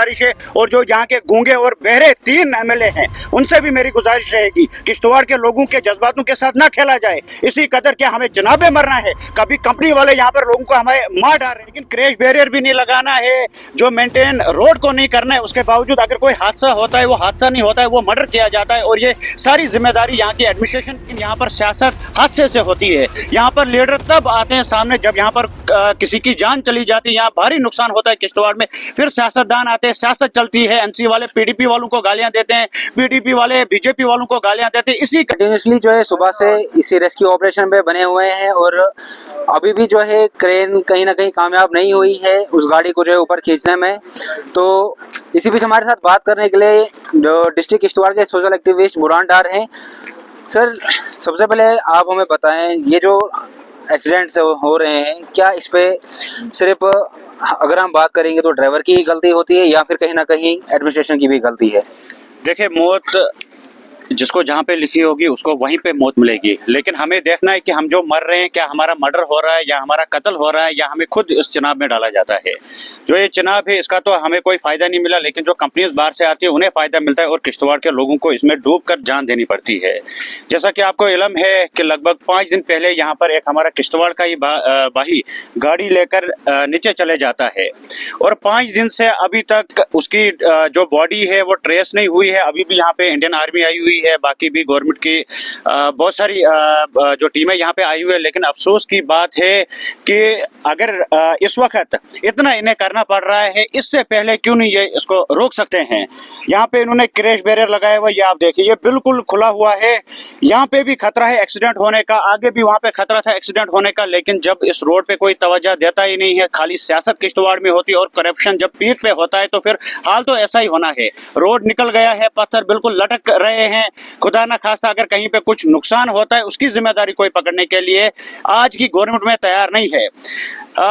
गुजारिश है, और जो यहाँ के गूंगे और बहरे 3 एमएलए हैं उनसे भी मेरी गुजारिश रहेगी किश्तवाड़ के लोगों के जज्बातों के साथ ना खेला जाए। इसी कदर क्या हमें जनाबे मरना है, कभी कंपनी वाले यहाँ पर लोगों को हमें मार डाल रहे हैं, लेकिन क्रैश बैरियर भी नहीं लगाना है, जो मेंटेन रोड को नहीं करना है, उसके बावजूद अगर कोई हादसा होता है वो हादसा नहीं होता है, वो मर्डर किया जाता है, और ये सारी जिम्मेदारी यहाँ की एडमिनिस्ट्रेशन की, यहाँ पर सियासत हादसे से होती है। यहाँ पर लीडर तब आते हैं सामने जब यहाँ पर किसी की जान चली जाती है, यहाँ भारी नुकसान होता है किश्तवाड़ में, फिर सियासतदान आते हैं, सियासत चलती है, एनसी वाले पीडीपी वालों को गालियां देते हैं, पीडीपी वाले बीजेपी वालों को गालियां देते हैं। इसी कंटिन्यूसली जो है सुबह से इसी रेस्क्यू ऑपरेशन में बने हुए हैं, और अभी भी जो है क्रेन कहीं ना कहीं कामयाब नहीं हुई है उस गाड़ी को जो है ऊपर खींचने में। तो इसी बीच हमारे साथ बात करने के लिए जो डिस्ट्रिक्ट किश्तवाड़ के सोशल एक्टिविस्ट बुरहान डार हैं। सर, सबसे पहले आप हमें बताएं, ये जो एक्सीडेंट्स हो रहे हैं, क्या इस पे सिर्फ अगर हम बात करेंगे तो ड्राइवर की ही गलती होती है या फिर कहीं ना कहीं एडमिनिस्ट्रेशन की भी गलती है? देखिए, मौत जिसको जहाँ पे लिखी होगी उसको वहीं पे मौत मिलेगी, लेकिन हमें देखना है कि हम जो मर रहे हैं क्या हमारा मर्डर हो रहा है या हमारा कत्ल हो रहा है या हमें खुद इस चिनाब में डाला जाता है। जो ये चिनाब है इसका तो हमें कोई फायदा नहीं मिला, लेकिन जो कंपनीज बाहर से आती है उन्हें फायदा मिलता है, और किश्तवाड़ के लोगों को इसमें डूब कर जान देनी पड़ती है। जैसा कि आपको इल्म है कि लगभग 5 दिन पहले यहाँ पर एक हमारा किश्तवाड़ का ही भाई गाड़ी लेकर नीचे चले जाता है, और 5 दिन से अभी तक उसकी जो बॉडी है वो ट्रेस नहीं हुई है। अभी भी यहाँ पे इंडियन आर्मी आई हुई है, बाकी भी गवर्नमेंट की बहुत सारी जो टीमें यहाँ पे आई हुई है, लेकिन अफसोस की बात है कि अगर इस वक्त इतना इन्हें करना पड़ रहा है, इससे पहले क्यों नहीं ये इसको रोक सकते हैं। यहाँ पे इन्होंने क्रैश बैरियर लगाया हुआ, ये आप देखिए, ये बिल्कुल खुला हुआ है, यहाँ पे भी खतरा है एक्सीडेंट होने का, आगे भी वहाँ पे खतरा था एक्सीडेंट होने का, लेकिन जब इस रोड पे कोई तवज्जो देता ही नहीं है, खाली सियासत किश्तवाड़ में होती है और करप्शन जब पीक पे होता है, तो फिर हाल तो ऐसा ही होना है। रोड निकल गया है, पत्थर बिल्कुल लटक रहे हैं, खुदा ना खास्ता अगर कहीं पे कुछ नुकसान होता है उसकी जिम्मेदारी कोई पकड़ने के लिए आज की गवर्नमेंट में तैयार नहीं है।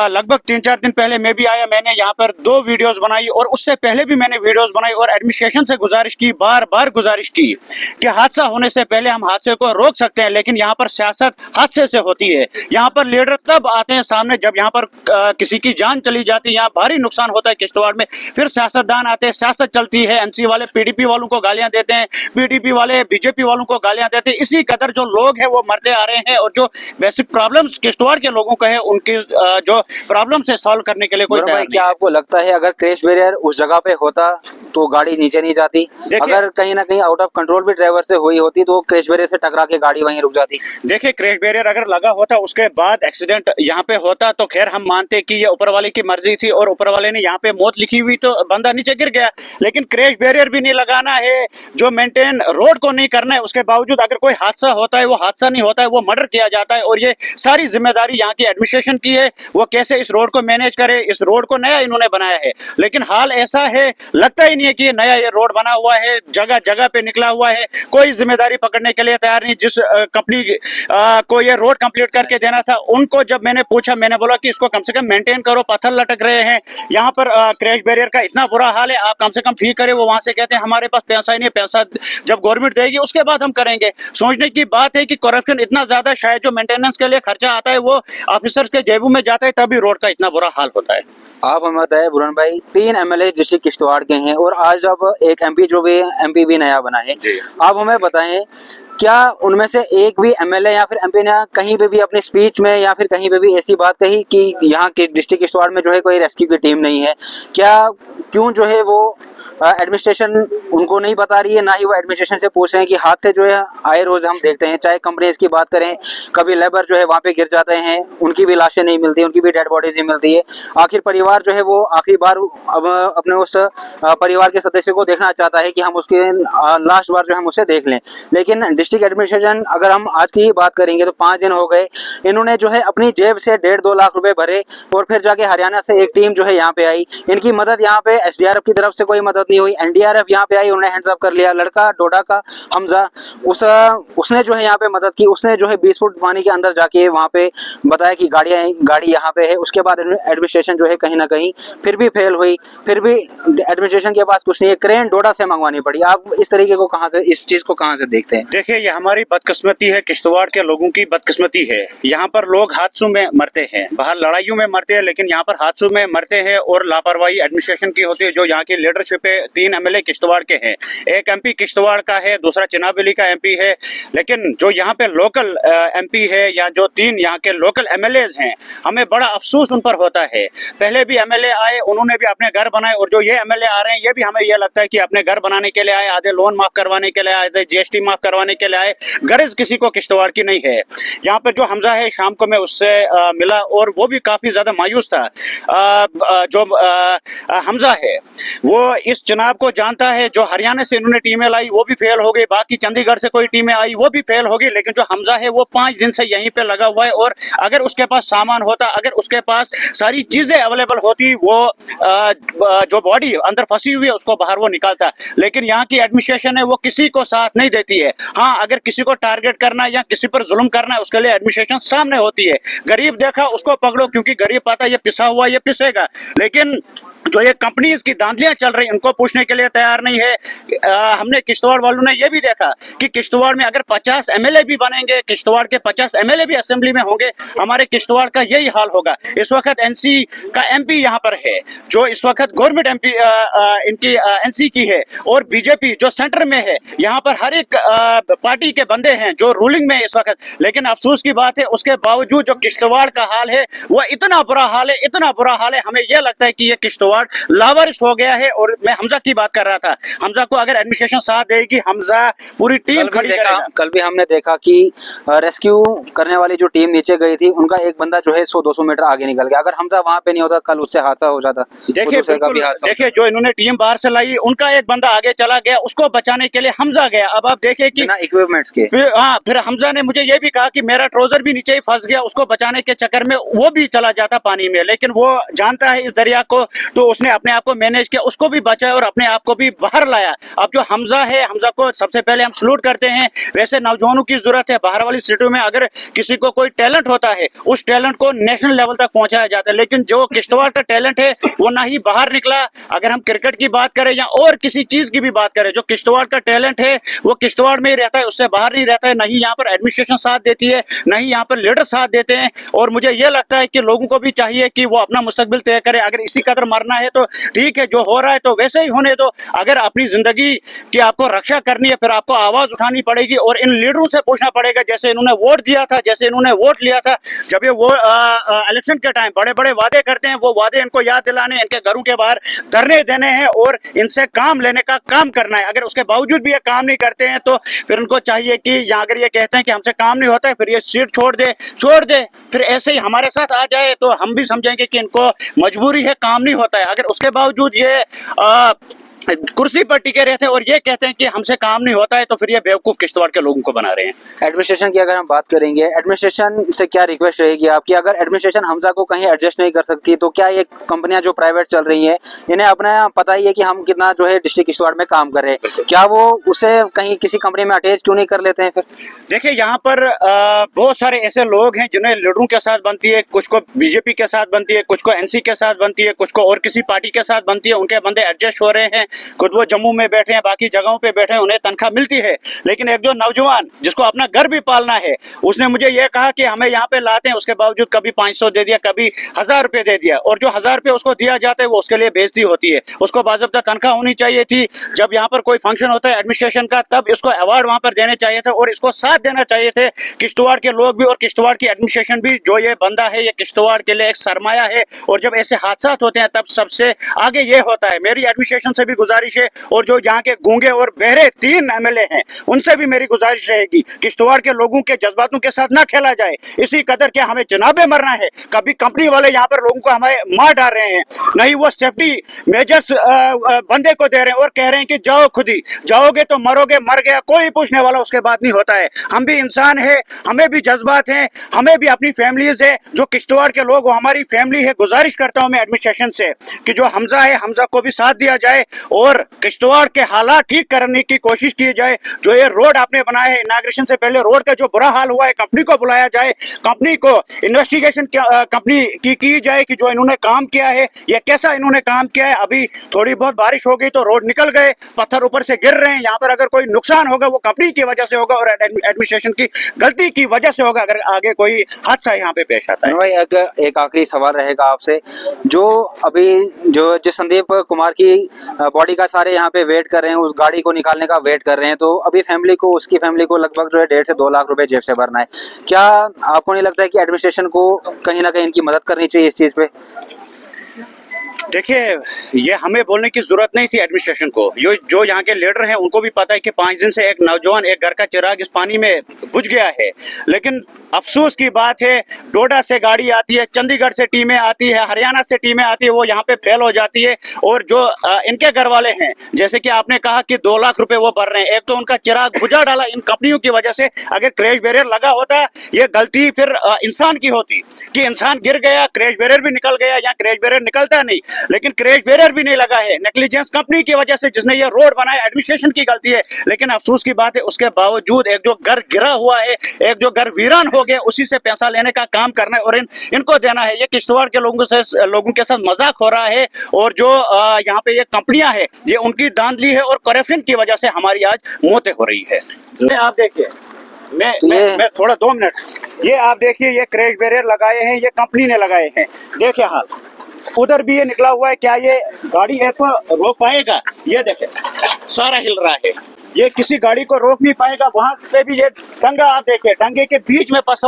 लगभग 3-4 दिन पहले मैं भी आया, मैंने यहाँ पर 2 वीडियोस बनाई, और उससे पहले भी मैंने वीडियोस बनाई और एडमिनिस्ट्रेशन से गुजारिश की, बार बार गुजारिश की कि हादसा होने से पहले हम हादसे को रोक सकते हैं, लेकिन यहाँ पर सियासत हादसे से होती है। यहाँ पर लीडर तब आते हैं सामने जब यहाँ पर किसी की जान चली जाती है, यहाँ भारी नुकसान होता है किश्तवाड़ में, फिर सियासतदान आते हैं, सियासत चलती है, एनसी वाले पीडीपी वालों को गालियां देते हैं, पीडीपी वाले बीजेपी वालों को गालियां देते हैं। इसी कदर जो लोग हैं वो मरते आ रहे हैं, और जो बेसिक प्रॉब्लम्स किश्तवाड़ के लोगों का है उनकी जो प्रॉब्लम से सॉल्व करने के लिए कोई तैयार नहीं। क्या आपको लगता है अगर क्रैश बैरियर उस जगह पे होता तो गाड़ी नीचे नहीं जाती? अगर कहीं ना कहीं आउट ऑफ कंट्रोल भी ड्राइवर से हुई होती तो क्रैश बैरियर से टकरा के गाड़ी वहीं रुक जाती? देखिए, क्रैश बैरियर अगर लगा होता उसके बाद एक्सीडेंट यहाँ पे होता तो खैर हम मानते कि ये ऊपर वाले की मर्जी थी और ऊपर वाले ने यहाँ पे मौत लिखी हुई तो बंदा नीचे गिर गया, लेकिन क्रैश बैरियर भी नहीं लगाना है, जो मेंटेन रोड को नहीं करना है, उसके बावजूद अगर कोई हादसा होता है वो हादसा नहीं होता है, वो मर्डर किया जाता है, और ये सारी जिम्मेदारी यहाँ की एडमिनिस्ट्रेशन की है, वो कैसे इस रोड को मैनेज करे। इस रोड को नया इन्होंने बनाया है, लेकिन हाल ऐसा है लगता ही नहीं है कि ये नया ये रोड बना हुआ है, जगह जगह पे निकला हुआ है, कोई जिम्मेदारी पकड़ने के लिए तैयार नहीं। जिस कंपनी को ये रोड कंप्लीट करके देना था उनको जब मैंने पूछा, मैंने बोला कि इसको कम से कम मेंटेन करो, पत्थर लटक रहे हैं, यहाँ पर क्रैश बैरियर का इतना बुरा हाल है, आप कम से कम ठीक करें। वो वहां से कहते हैं हमारे पास पैसा ही नहीं, पैसा जब गवर्नमेंट देगी उसके बाद हम करेंगे। सोचने की बात है कि करप्शन इतना ज्यादा, शायद जो मेंटेनेंस के लिए खर्चा आता है वो ऑफिसर्स के जेबों में जाता है, तभी रोड का इतना बुरा हाल होता है। आप हमें बताएं बुरहान भाई, 3 एमएलए डिस्ट्रिक्ट किश्तवाड़ के हैं और आज अब एक एमपी भी नया बना है, आप हमें बताएं क्या उनमें से एक भी एमएलए या फिर एमपी ने कहीं पे भी अपनी स्पीच में या फिर कहीं पे भी ऐसी बात कही कि यहाँ के डिस्ट्रिक्ट किश्तवाड़ में जो है कोई रेस्क्यू की टीम नहीं है? क्या क्यों जो है वो एडमिनिस्ट्रेशन उनको नहीं बता रही है, ना ही वो एडमिनिस्ट्रेशन से पूछ रहे हैं कि हादसे जो है आए रोज हम देखते हैं, चाहे कंपनीज की बात करें, कभी लेबर जो है वहाँ पे गिर जाते हैं, उनकी भी लाशें नहीं मिलती, उनकी भी डेड बॉडीज नहीं मिलती है। आखिर परिवार जो है वो आखिरी बार अब अपने उस परिवार के सदस्य को देखना चाहता है कि हम उसके लास्ट बार जो हम उसे देख लें, लेकिन डिस्ट्रिक्ट एडमिनिस्ट्रेशन, अगर हम आज की ही बात करेंगे तो 5 दिन हो गए, इन्होंने जो है अपनी जेब से 1.5-2 लाख रुपए भरे और फिर जाके हरियाणा से एक टीम जो है यहाँ पे आई, इनकी मदद यहाँ पे एसडीआरएफ की तरफ से कोई मदद नहीं हुई, एनडीआरएफ यहाँ पे आई, उन्होंने हैंड्स अप कर लिया। लड़का डोडा का हमजा, उसने जो है यहाँ पे मदद की, उसने जो है 20 फुट पानी के अंदर जाके वहाँ पे बताया कि गाड़ी यहाँ पे है। उसके बाद एडमिनिस्ट्रेशन जो है कहीं ना कहीं फिर भी फेल हुई, फिर भी एडमिनिस्ट्रेशन के पास कुछ नहीं है, क्रेन डोडा से मंगवानी पड़ी। आप इस तरीके को कहाँ से, इस चीज को कहाँ से देखते हैं? देखिए, ये हमारी बदकिस्मती है, किश्तवाड़ के लोगों की बदकिस्मती है। यहाँ पर लोग हादसों में मरते हैं, बाहर लड़ाइयों में मरते हैं, लेकिन यहाँ पर हादसों में मरते हैं और लापरवाही एडमिनिस्ट्रेशन की होती है। जो यहाँ की लीडरशिप है, 3 एमएलए किश्तवाड़ के हैं, एक एमपी किश्तवाड़ का है, दूसरा चिनाबली का एमपी है। लेकिन जो यहाँ पे लोकल एमपी है या जो 3 यहाँ के लोकल एमएलएज हैं, हमें बड़ा अफसोस उन पर होता है। पहले भी एमएलए आए, उन्होंने भी अपने घर बनाए, और जो ये एमएलए आ रहे हैं, ये भी हमें ये लगता है कि अपने घर बनाने के लिए आए, आधे लोन माफ करवाने के लिए आए, आधे जीएसटी माफ करवाने के लिए आए। गरज किसी को किश्तवाड़ की नहीं है। यहाँ पे जो हमजा है, शाम को मैं उससे मिला और वो भी काफी ज्यादा मायूस था। जो हमजा है वो इस चुनाव को जानता है। जो हरियाणा से इन्होंने टीमें लाई वो भी फेल हो गई, बाकी चंडीगढ़ से कोई टीमें आई वो भी फेल हो गई, लेकिन जो हमजा है वो 5 दिन से यहीं पे लगा हुआ है। और अगर उसके पास सामान होता, अगर उसके पास सारी चीजें अवेलेबल होती, वो जो बॉडी अंदर फंसी हुई है उसको बाहर वो निकालता। लेकिन यहाँ की एडमिनिस्ट्रेशन है वो किसी को साथ नहीं देती है। हाँ, अगर किसी को टारगेट करना है या किसी पर जुल्म करना है, उसके लिए एडमिनिस्ट्रेशन सामने होती है। गरीब देखा उसको पकड़ो, क्योंकि गरीब पाता ये पिसा हुआ ये पिसेगा। लेकिन जो ये कंपनीज की धांधलियां चल रही, उनको पूछने के लिए तैयार नहीं है। हमने किश्तवाड़ वालों ने ये भी देखा कि किश्तवाड़ में अगर 50 एमएलए भी बनेंगे, किश्तवाड़ के 50 एमएलए भी असेंबली में होंगे, हमारे किश्तवाड़ का यही हाल होगा। इस वक्त एनसी का एमपी यहाँ पर है, जो इस वक्त गवर्नमेंट एमपी इनकी एनसी की है, और बीजेपी जो सेंटर में है। यहाँ पर हर एक पार्टी के बंदे हैं जो रूलिंग में है इस वक्त। लेकिन अफसोस की बात है, उसके बावजूद जो किश्तवाड़ का हाल है वो इतना बुरा हाल है, इतना बुरा हाल है। हमें यह लगता है कि ये किश्तवाड़ लावारिस हो गया है। और मैं हमजा की बात कर रहा था, हमजा को अगर एडमिनिस्ट्रेशन साथ देगी, हमजा पूरी टीम खड़ी करेगा। कल भी हमने देखा कि रेस्क्यू करने वाली जो टीम नीचे गई थी, उनका एक बंदा जो है 100-200 मीटर आगे निकल गया। अगर हमजा वहां पे नहीं होता, कल उससे हादसा हो जाता। देखिए जो इन्होंने टीम बाहर से लाई, उनका एक बंदा आगे चला गया, उसको बचाने के लिए हमजा गया। अब आप देखिए कि इक्विपमेंट्स के फिर हमजा ने मुझे ये भी कहा कि मेरा ट्राउजर भी नीचे ही फंस गया, उसको बचाने के चक्कर में वो भी चला जाता पानी में। लेकिन वो जानता है इस दरिया को, तो उसने अपने आप को मैनेज किया, उसको भी बचाया और अपने आप को भी बाहर लाया। अब जो हमजा है, हमजा को सबसे पहले हम सलूट करते हैं। वैसे नौजवानों की जरूरत है। बाहर वाली सिटियों में अगर किसी को कोई टैलेंट होता है, उस टैलेंट को नेशनल लेवल तक पहुंचाया जाता है। लेकिन जो किश्तवाड़ का टैलेंट है वो ना ही बाहर निकला। अगर हम क्रिकेट की बात करें या और किसी चीज की भी बात करें, जो किश्तवाड़ का टैलेंट है वो किश्तवाड़ में ही रहता है, उससे बाहर नहीं रहता है। नहीं यहाँ पर एडमिनिस्ट्रेशन साथ देती है, नहीं यहाँ पर लीडर साथ देते हैं। और मुझे ये लगता है कि लोगों को भी चाहिए कि वो अपना मुस्तकबिल तय करे। अगर इसी कदर मरना है तो ठीक है, जो हो रहा है तो वैसे ही होने दो। अगर अपनी जिंदगी की आपको रक्षा करनी है, फिर आपको आवाज उठानी पड़ेगी और इन लीडरों से पूछना पड़ेगा। जैसे इन्होंने वोट दिया था, जैसे इन्होंने वोट लिया था, जब ये वो इलेक्शन के टाइम बड़े बड़े वादे करते हैं, वो वादे इनको याद दिलाने, इनके घरों के बाहर धरने देने हैं और इनसे काम लेने का काम करना है। अगर उसके बावजूद भी ये काम नहीं करते हैं तो फिर उनको चाहिए कि या अगर ये कहते हैं कि हमसे काम नहीं होता है, फिर ये सीट छोड़ दे, फिर ऐसे ही हमारे साथ आ जाए तो हम भी समझेंगे कि इनको मजबूरी है, काम नहीं होता है। अगर उसके बावजूद ये कुर्सी पर टिके रहते हैं और ये कहते हैं कि हमसे काम नहीं होता है, तो फिर ये बेवकूफ किश्तवाड़ के लोगों को बना रहे हैं। एडमिनिस्ट्रेशन की अगर हम बात करेंगे, एडमिनिस्ट्रेशन से क्या रिक्वेस्ट रहेगी आपकी? अगर एडमिनिस्ट्रेशन हमजा को कहीं एडजस्ट नहीं कर सकती, तो क्या ये कंपनियां जो प्राइवेट चल रही हैं, इन्हें अपना पता ही है कि हम कितना जो है डिस्ट्रिक्ट किश्तवाड़ में काम कर रहे हैं, क्या वो उसे कहीं किसी कंपनी में अटैच क्यों नहीं कर लेते हैं? फिर देखिए, यहाँ पर बहुत सारे ऐसे लोग हैं जिन्हें लीडरों के साथ बनती है, कुछ को बीजेपी के साथ बनती है, कुछ को एनसी के साथ बनती है, कुछ को और किसी पार्टी के साथ बनती है। उनके बंदे एडजस्ट हो रहे हैं, खुद वो जम्मू में बैठे हैं, बाकी जगहों पे बैठे हैं, उन्हें तनख्वाह मिलती है। लेकिन एक जो नौजवान जिसको अपना घर भी पालना है, उसने मुझे यह कहा कि हमें यहाँ पे लाते हैं, उसके बावजूद कभी 500 दे दिया, कभी 1000 रुपए दे दिया, और जो 1000 रुपए उसको दिया जाता है वो उसके लिए बेइज्जती होती है। उसको बाज़ाब्ता तनख्वाह होनी चाहिए थी। जब यहाँ पर कोई फंक्शन होता है एडमिनिस्ट्रेशन का, तब इसको अवार्ड वहां पर देने चाहिए थे और इसको साथ देना चाहिए थे किश्तवाड़ के लोग भी और किश्तवाड़ की एडमिनिस्ट्रेशन भी। जो ये बंदा है, ये किश्तवाड़ के लिए एक सरमाया है, और जब ऐसे हादसा होते हैं तब सबसे आगे ये होता है। मेरी एडमिनिस्ट्रेशन से भी गुजारिश है, और जो यहाँ के गूंगे और बहरे 3 एमएलए हैं, उनसे भी मेरी गुजारिश रहेगी, किश्तवाड़ के लोगों के जज्बातों के साथ ना खेला जाए। इसी कदर के हमें जनाबे मरना है। कभी कंपनी वाले यहाँ पर लोगों को हमें मार डाल रहे हैं, नहीं वो सेफ्टी मेजर्स बंदे को दे रहे हैं और कह रहे हैं कि जाओ, खुद ही जाओगे तो मरोगे, मर गया कोई पूछने वाला उसके बाद नहीं होता है। हम भी इंसान है, हमें भी जज्बात हैं, हमें भी अपनी फैमिलीज है। जो किश्तवाड़ के लोग वो हमारी फैमिली है। गुजारिश करता हूँ मैं एडमिनिस्ट्रेशन से कि जो हमजा है, हमजा को भी साथ दिया जाए और किश्तवाड़ के हालात ठीक करने की कोशिश की जाए। जो ये रोड आपने बनाया है, इनाग्रेशन से पहले रोड का जो बुरा हाल हुआ है, कंपनी को बुलाया जाए, कंपनी को इन्वेस्टिगेशन कंपनी की जाए कि जो इन्होंने काम किया है ये कैसा इन्होंने काम किया है। अभी थोड़ी बहुत बारिश हो गई तो रोड निकल गए, पत्थर ऊपर से गिर रहे हैं। यहाँ पर अगर कोई नुकसान होगा वो कंपनी की वजह से होगा और एडमिनिस्ट्रेशन की गलती की वजह से होगा अगर आगे कोई हादसा यहाँ पे पेश आता है। भाई एक आखिरी सवाल रहेगा आपसे, जो अभी जो संदीप कुमार की बॉडी का सारे यहाँ पे वेट कर रहे हैं, उस गाड़ी को निकालने का वेट कर रहे हैं, तो अभी उसकी फैमिली को लगभग जो है 1.5 से 2 लाख रुपए जेब से भरना है। क्या आपको नहीं लगता है कि एडमिनिस्ट्रेशन को कहीं ना कहीं इनकी मदद करनी चाहिए इस चीज पे? देखिए, ये हमें बोलने की जरूरत नहीं थी एडमिनिस्ट्रेशन को। ये जो यहाँ के लीडर हैं उनको भी पता है कि 5 दिन से एक नौजवान, एक घर का चिराग इस पानी में बुझ गया है। लेकिन अफसोस की बात है, डोडा से गाड़ी आती है, चंडीगढ़ से टीमें आती है, हरियाणा से टीमें आती है, वो यहाँ पे फेल हो जाती है। और जो इनके घर वाले हैं, जैसे कि आपने कहा कि 2 लाख रुपए वो भर रहे हैं, एक तो उनका चिराग बुझा डाला इन कंपनियों की वजह से। अगर क्रैश बैरियर लगा होता, ये गलती फिर इंसान की होती कि इंसान गिर गया, क्रैश बैरियर भी निकल गया, या क्रैश बैरियर निकलता नहीं, लेकिन क्रैश बैरियर भी नहीं लगा है। नेग्लिजेंस कंपनी की वजह से, जिसने ये रोड बनाया, एडमिनिस्ट्रेशन की गलती है। लेकिन अफसोस की बात है, उसके बावजूद एक जो घर गिरा हुआ है, एक जो घर वीरान हो गया, उसी से पैसा लेने का काम करना है और इनको देना है। ये किश्तवाड़ के लोगों के साथ मजाक हो रहा है। और जो यहाँ पे ये कंपनियां है, ये उनकी धांधली है और करप्शन की वजह से हमारी आज मौतें हो रही है। आप देखिए, मैं थोड़ा 2 मिनट, ये आप देखिए, ये क्रैश बैरियर लगाए हैं, ये कंपनी ने लगाए हैं। देखिए हाल, उधर भी ये निकला हुआ है। क्या ये गाड़ी है तो रोक पाएगा? ये देखे सारा हिल रहा है, ये किसी गाड़ी को रोक नहीं पाएगा। वहां पे भी ये डंगा, आप देखिए, डंगे के बीच में फंसा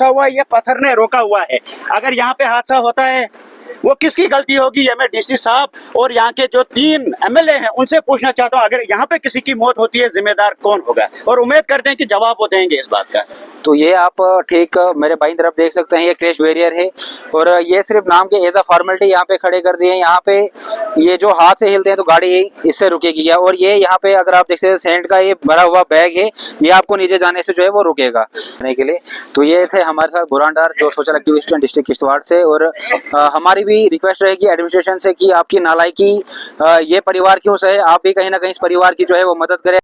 हुआ है, ये पत्थर ने रोका हुआ है। अगर यहाँ पे हादसा होता है, वो किसकी गलती होगी? ये मैं डीसी साहब और यहाँ के जो 3 एमएलए हैं उनसे पूछना चाहता हूँ, अगर यहाँ पे किसी की मौत होती है, जिम्मेदार कौन होगा? और उम्मीद करते हैं कि जवाब वो देंगे इस बात का। तो ये आप ठीक मेरे बाईं तरफ देख सकते हैं, ये क्रैश बैरियर है और ये सिर्फ नाम के एज अ फॉर्मेलिटी यहाँ पे खड़े कर दिए हैं। यहाँ पे ये जो हाथ से हिलते हैं तो गाड़ी इससे रुकेगी। और ये यहाँ पे अगर आप देख सकते हैं, सेंट का ये भरा हुआ बैग है, ये आपको नीचे जाने से जो है वो रुकेगा के लिए। तो ये थे हमारे साथ बुरहान डार, जो सोशल एक्टिविस्ट हैं डिस्ट्रिक्ट किश्तवाड़ से। और हमारी भी रिक्वेस्ट रहेगी एडमिनिस्ट्रेशन से कि आपकी नालायकी ये परिवार क्यों सहे, आप भी कहीं ना कहीं इस परिवार की जो है वो मदद करें।